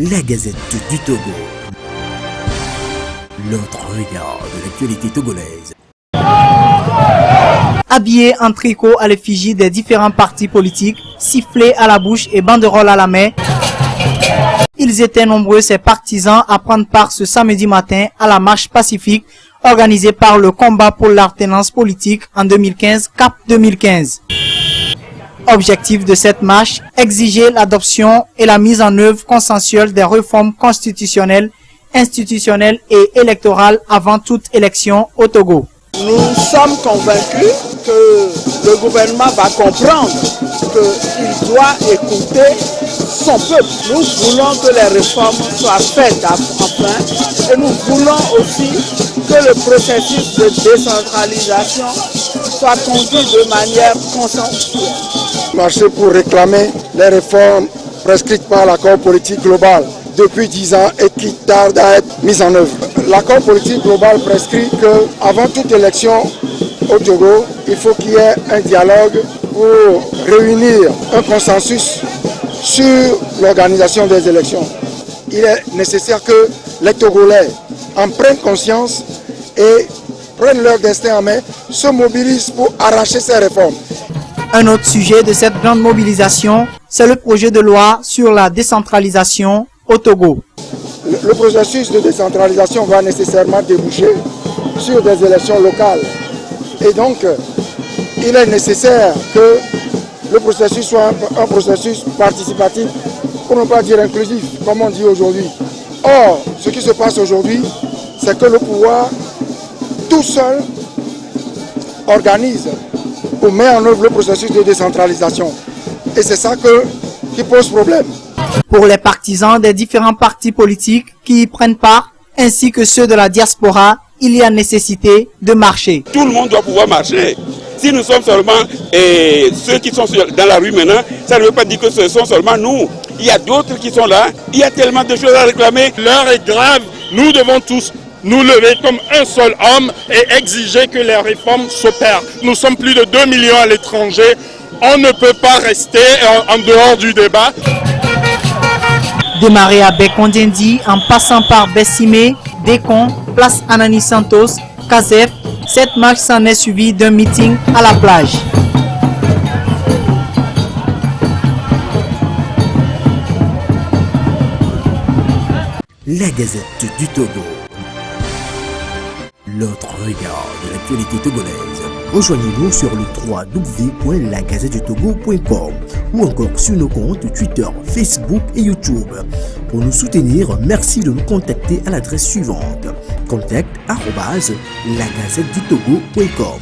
La Gazette du Togo. L'autre regard de l'actualité togolaise. Habillés en tricot à l'effigie des différents partis politiques, sifflets à la bouche et banderoles à la main, ils étaient nombreux ces partisans à prendre part ce samedi matin à la marche pacifique organisée par le combat pour l'alternance politique en 2015, CAP 2015. Objectif de cette marche, exiger l'adoption et la mise en œuvre consensuelle des réformes constitutionnelles, institutionnelles et électorales avant toute élection au Togo. Nous sommes convaincus que le gouvernement va comprendre qu'il doit écouter son peuple. Nous voulons que les réformes soient faites enfin et nous voulons aussi que le processus de décentralisation soit conduit de manière consensuelle. Marcher pour réclamer les réformes prescrites par l'accord politique global depuis 10 ans et qui tardent à être mises en œuvre. L'accord politique global prescrit qu'avant toute élection au Togo, il faut qu'il y ait un dialogue pour réunir un consensus sur l'organisation des élections. Il est nécessaire que les Togolais en prennent conscience et prennent leur destin en main, se mobilisent pour arracher ces réformes. Un autre sujet de cette grande mobilisation, c'est le projet de loi sur la décentralisation au Togo. Le processus de décentralisation va nécessairement déboucher sur des élections locales. Et donc, il est nécessaire que le processus soit un processus participatif, pour ne pas dire inclusif, comme on dit aujourd'hui. Or, ce qui se passe aujourd'hui, c'est que le pouvoir, tout seul, organise ou met en œuvre le processus de décentralisation. Et c'est ça qui pose problème. Pour les partisans des différents partis politiques qui y prennent part, ainsi que ceux de la diaspora, il y a nécessité de marcher. Tout le monde doit pouvoir marcher. Si nous sommes seulement ceux qui sont dans la rue maintenant, ça ne veut pas dire que ce sont seulement nous. Il y a d'autres qui sont là. Il y a tellement de choses à réclamer. L'heure est grave. Nous devons tous nous lever comme un seul homme et exiger que les réformes s'opèrent. Nous sommes plus de 2 millions à l'étranger. On ne peut pas rester en dehors du débat. Démarré à Bekondiendi en passant par Bessimé, Décon, place Anani Santos, Kazef, cette marche s'en est suivie d'un meeting à la plage. La Gazette du Togo. L'autre regard de l'actualité togolaise. Rejoignez-nous sur le www.lagazettedutogo.com ou encore sur nos comptes Twitter, Facebook et YouTube. Pour nous soutenir, merci de nous contacter à l'adresse suivante: contact@lagazettedutogo.com.